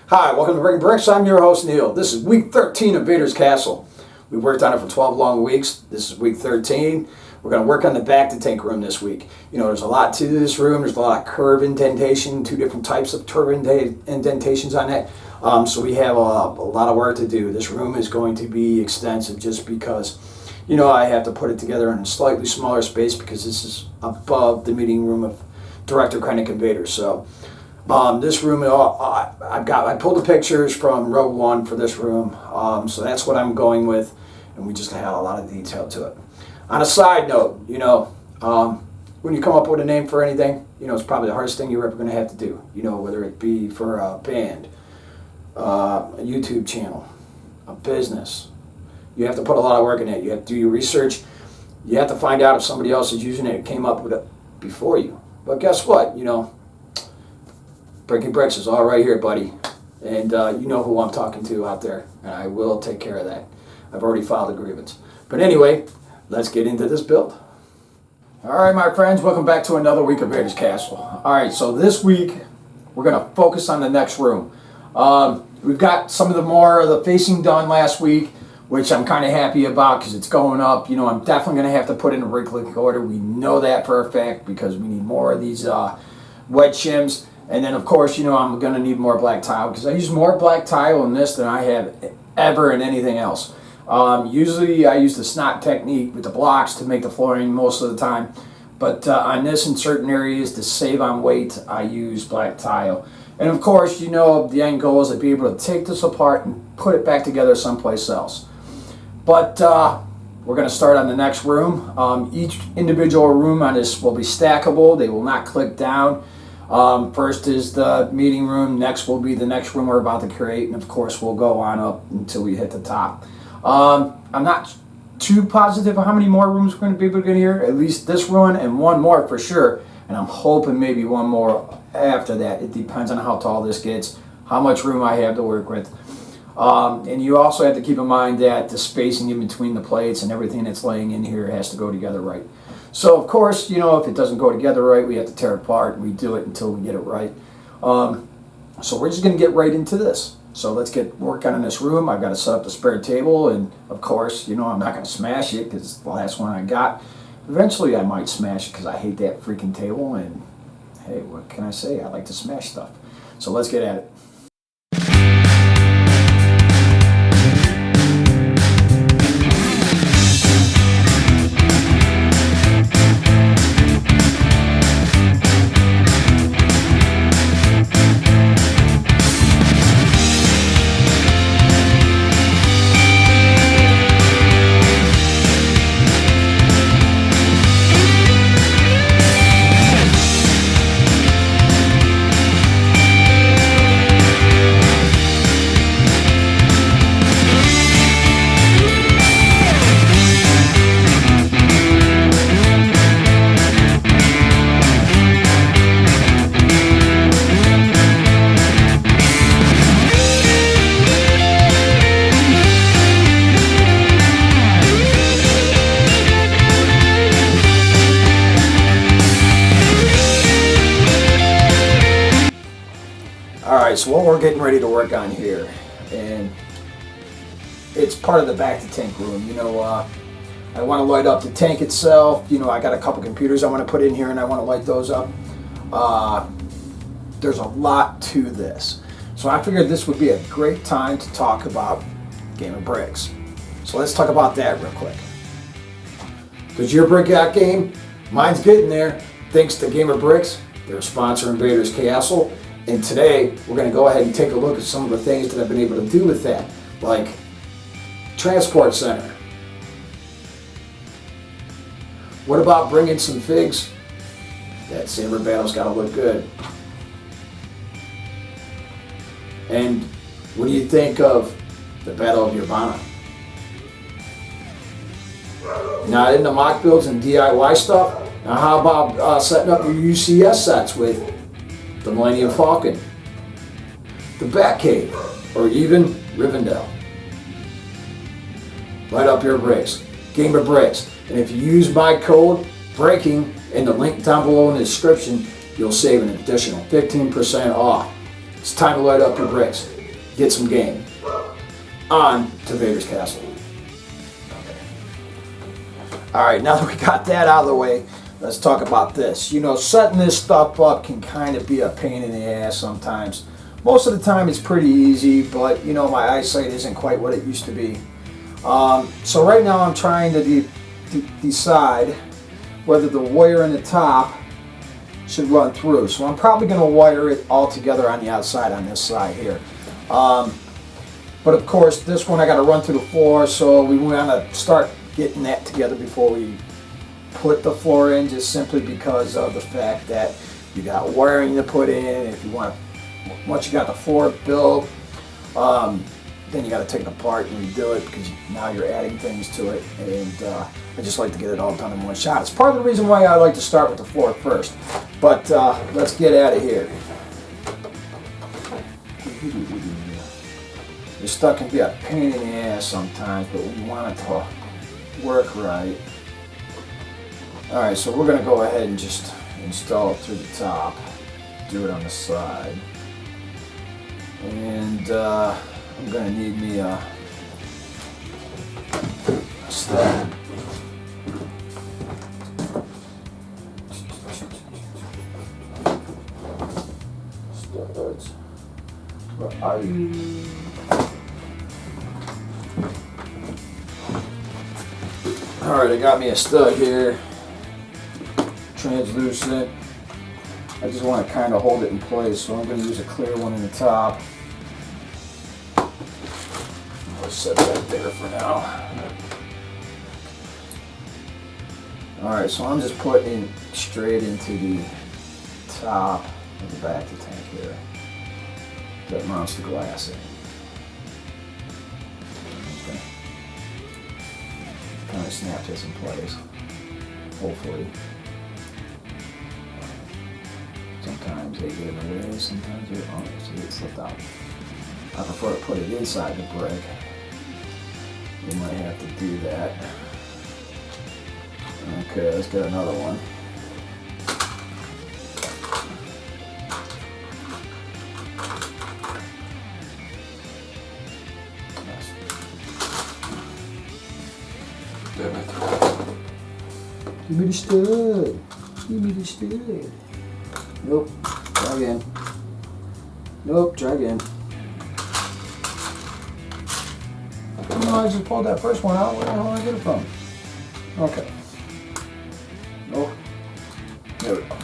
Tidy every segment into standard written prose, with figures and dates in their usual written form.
Hi, welcome to Breaking Bricks. I'm your host, Neil. This is week 13 of Vaders Castle. We worked on it for 12 long weeks. This is week 13. We're going to work on the back to tank room this week. You know, there's a lot to this room. There's a lot of curve indentation, two different types of curve indentations on that. So we have a lot of work to do. This room is going to be extensive just because, you know, I have to put it together in a slightly smaller space because this is above the meeting room of Director Krennic and Vader. So this room, I pulled the pictures from Rogue One for this room, so that's what I'm going with, and we just had a lot of detail to it. On a side note, you know, when you come up with a name for anything, you know, it's probably the hardest thing you're ever going to have to do, you know, whether it be for a band, a YouTube channel, a business. You have to put a lot of work in it. You have to do your research. You have to find out if somebody else is using it and came up with it before you. But guess what, you know, Breaking Bricks is all right here, buddy. And you know who I'm talking to out there. And I will take care of that. I've already filed a grievance. But anyway, let's get into this build. All right, my friends, welcome back to another week of Vaders Castle. All right, so this week, we're going to focus on the next room. We've got some of the facing done last week, which I'm kind of happy about because it's going up. You know, I'm definitely going to have to put in a rig-click order. We know that for a fact because we need more of these wedge shims. And then, of course, you know, I'm going to need more black tile because I use more black tile in this than I have ever in anything else. Usually, I use the snot technique with the blocks to make the flooring most of the time. But on this, in certain areas, to save on weight, I use black tile. And, of course, you know, the end goal is to be able to take this apart and put it back together someplace else. But we're going to start on the next room. Each individual room on this will be stackable. They will not click down. First is the meeting room, next will be the next room we're about to create, and of course we'll go on up until we hit the top. I'm not too positive of how many more rooms we're going to be able to get here, at least this one and one more for sure, and I'm hoping maybe one more after that. It depends on how tall this gets, how much room I have to work with. And you also have to keep in mind that the spacing in between the plates and everything that's laying in here has to go together right. So, of course, you know, if it doesn't go together right, we have to tear it apart. We do it until we get it right. So we're just going to get right into this. So let's get working on this room. I've got to set up the spare table. And, of course, you know, I'm not going to smash it because it's the last one I got. Eventually, I might smash it because I hate that freaking table. And, hey, what can I say? I like to smash stuff. So let's get at it. So what we're getting ready to work on here, and it's part of the back to tank room. You know, I want to light up the tank itself. You know, I got a couple computers I want to put in here and I want to light those up. There's a lot to this. So I figured this would be a great time to talk about Game of Bricks. So let's talk about that real quick. Does your brick out game? Mine's getting there. Thanks to Game of Bricks. They're sponsoring Vaders Castle. And today, we're going to go ahead and take a look at some of the things that I've been able to do with that, like transport center. What about bringing some figs? That saber battle's got to look good. And what do you think of the Battle of Yavanna? Now, in the mock builds and DIY stuff, now how about setting up your UCS sets with the Millennium Falcon, the Batcave, or even Rivendell? Light up your bricks. Game of Bricks. And if you use my code BREAKING in the link down below in the description, you'll save an additional 15% off. It's time to light up your bricks. get some game. On to Vaders Castle. Alright, now that we got that out of the way, let's talk about this. You know, setting this stuff up can kind of be a pain in the ass sometimes. Most of the time it's pretty easy, but you know, my eyesight isn't quite what it used to be. So right now I'm trying to decide whether the wire in the top should run through. So I'm probably going to wire it all together on the outside on this side here. But of course this one I got to run through the floor, so we want to start getting that together before we put the floor in, just simply because of the fact that you got wiring to put in. If you want, once you got the floor built, then you got to take it apart and redo it, because now you're adding things to it, and I just like to get it all done in one shot. It's part of the reason why I like to start with the floor first. But let's get out of here. This stuff can be a pain in the ass sometimes, but we want it to work right. Alright, so we're going to go ahead and just install it through the top. Do it on the side. And I'm going to need me a stud. Studs. Where are you? Alright, I got me a stud here. Translucent. I just want to kind of hold it in place, so I'm going to use a clear one in the top. I'll set that there for now. Alright, so I'm just putting straight into the top of the back of the tank here. That mounts the glass in. Okay. Kind of snap this in place, hopefully. Sometimes they get in the way, sometimes they don't. So it slipped out. I prefer to put it inside the brick. You might have to do that. Okay, let's get another one. Give me the stud. Give me the stud. Nope. Try again. Nope. Try again. No, I just pulled that first one out. Where the hell did I get it from? Okay. Nope. There we go.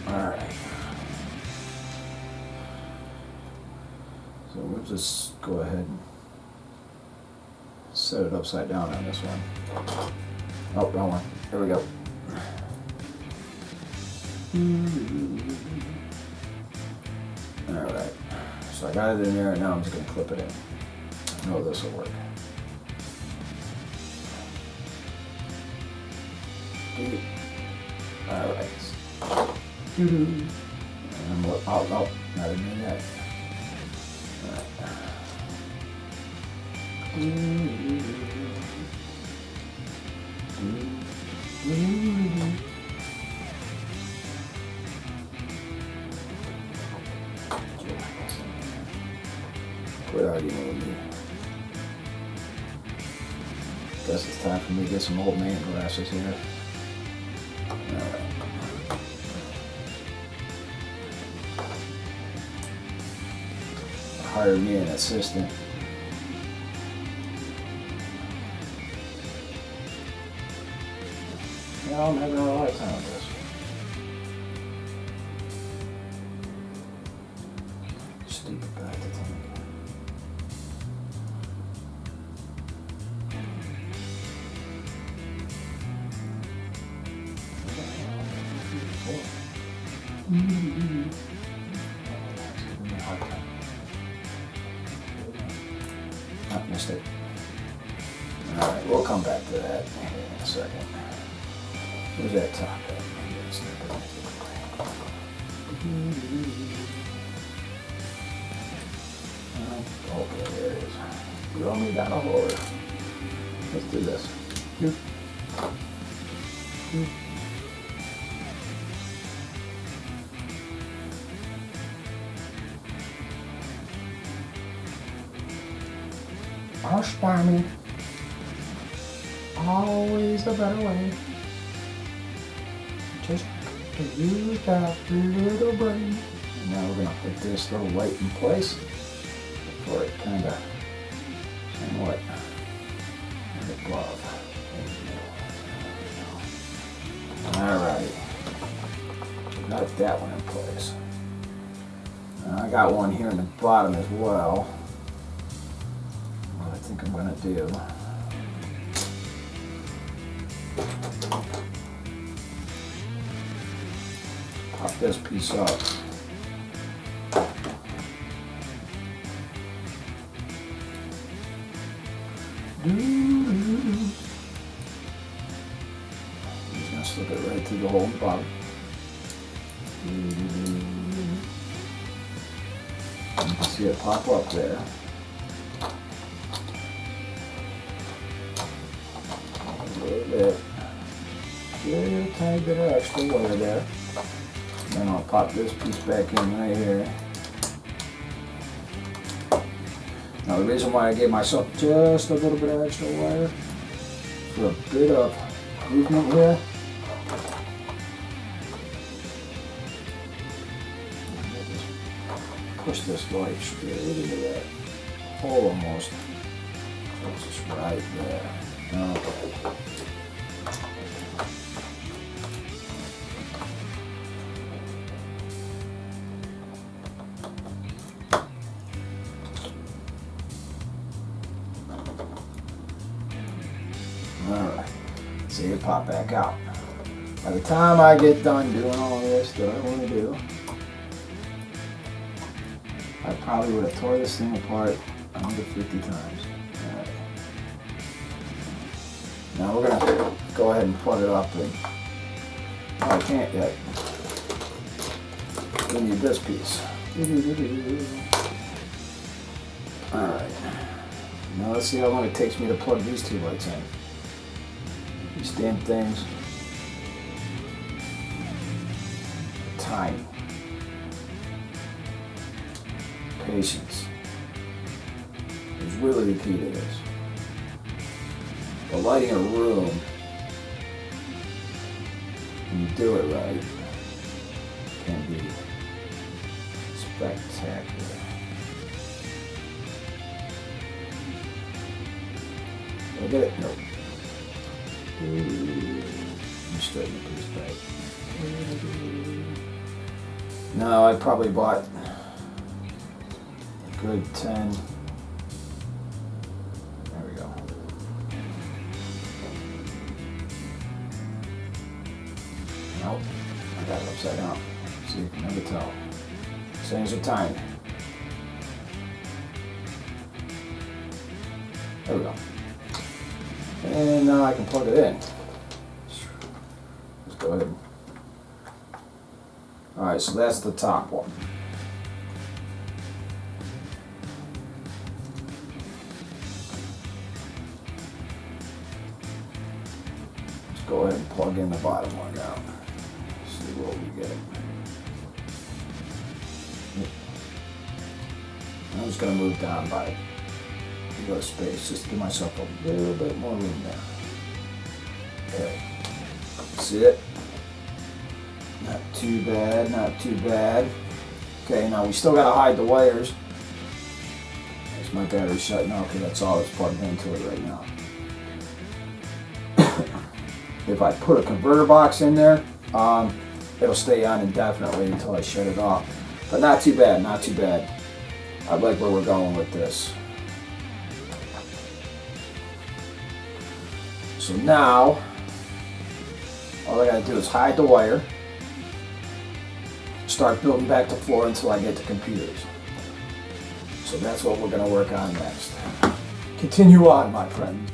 Alright. So we'll just go ahead and set it upside down on this one. Oh, wrong one. Here we go. Alright. So I got it in there, and now I'm just going to clip it in. I know this will work. Alright. And oh, not even that. Quit arguing with me. Guess it's time for me to get some old man glasses here. Alright. Hire me an assistant. Yeah, I'm having a lot of time with this. Stupid back to tank. Oh, missed it. Alright, we'll come back to that in a second. Where's that top at? Okay, there it is. Throw me down a hole. Let's do this. Gosh darn it. Always a better way. Just to use that little brain. And now we're going to put this little light in place before it kind of, somewhat, glove. Alright. Got that one in place. I got one here in the bottom as well. What I think I'm going to do. Pop this piece up. Just going to slip it right through the hole in the bottom. You can see it pop up there. A little bit. Just a tiny bit of extra wire there. Then I'll pop this piece back in right here. Now the reason why I gave myself just a little bit of extra wire for a bit of movement here. Push this light straight into that hole almost. So it's just right there. Now, alright, see it pop back out. By the time I get done doing all this that I want to do, I probably would have tore this thing apart under 50 times. Right. Now we're going to go ahead and plug it up. And, oh, I can't yet. We need this piece. Alright. Now let's see how long it takes me to plug these two lights in. These damn things are tiny. Patience is really the key to this. But lighting a room, when you do it right, can be spectacular. Did I get it? Nope. You straighten the piece back. No, I probably bought good 10. There we go. Nope. I got it upside down. See, you can never tell. Things are tiny. There we go. And now I can plug it in. Let's go ahead. Alright, so that's the top one. Go ahead and plug in the bottom one now. See what we get. I'm just going to move down by a little space just to give myself a little bit more room there. Okay. See it? Not too bad, not too bad. Okay, now we still got to hide the wires. There's my battery shutting off because that's all that's plugged into it right now. If I put a converter box in there, it'll stay on indefinitely until I shut it off. But not too bad, not too bad. I like where we're going with this. So now, all I gotta do is hide the wire, start building back the floor until I get to computers. So that's what we're gonna work on next. Continue on, my friend.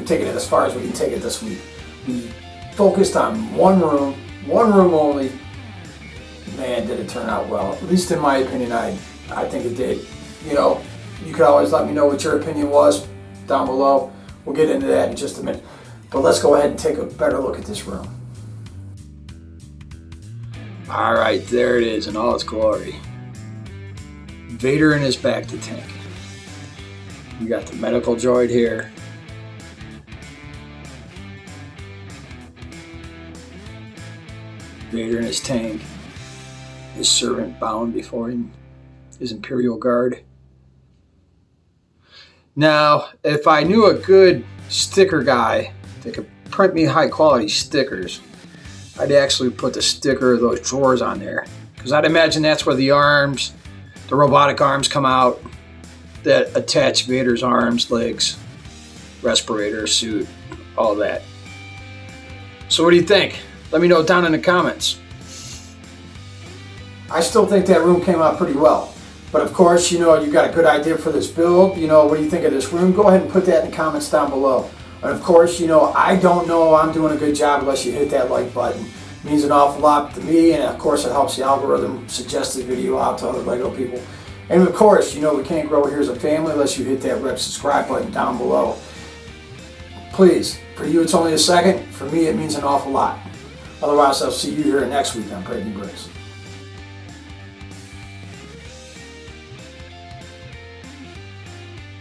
taking it as far as we can take it this week. We focused on one room only. Man, did it turn out well. At least in my opinion, I think it did. You know, you could always let me know what your opinion was down below. We'll get into that in just a minute. But let's go ahead and take a better look at this room. All right, there it is in all its glory. Vader in his back to tank. You got the medical droid here. Vader in his tank. His servant bound before him. His Imperial Guard. Now, if I knew a good sticker guy that could print me high quality stickers, I'd actually put the sticker of those drawers on there. Because I'd imagine that's where the arms, the robotic arms come out that attach Vader's arms, legs, respirator, suit, all that. So what do you think? Let me know down in the comments. I still think that room came out pretty well. But of course, you know, you got a good idea for this build. You know, what do you think of this room? Go ahead and put that in the comments down below. And of course, you know, I don't know I'm doing a good job unless you hit that like button. It means an awful lot to me, and of course it helps the algorithm suggest the video out to other LEGO people. And of course, you know, we can't grow here as a family unless you hit that red subscribe button down below. Please, for you it's only a second. For me it means an awful lot. Otherwise, I'll see you here next week on Breaking Bricks.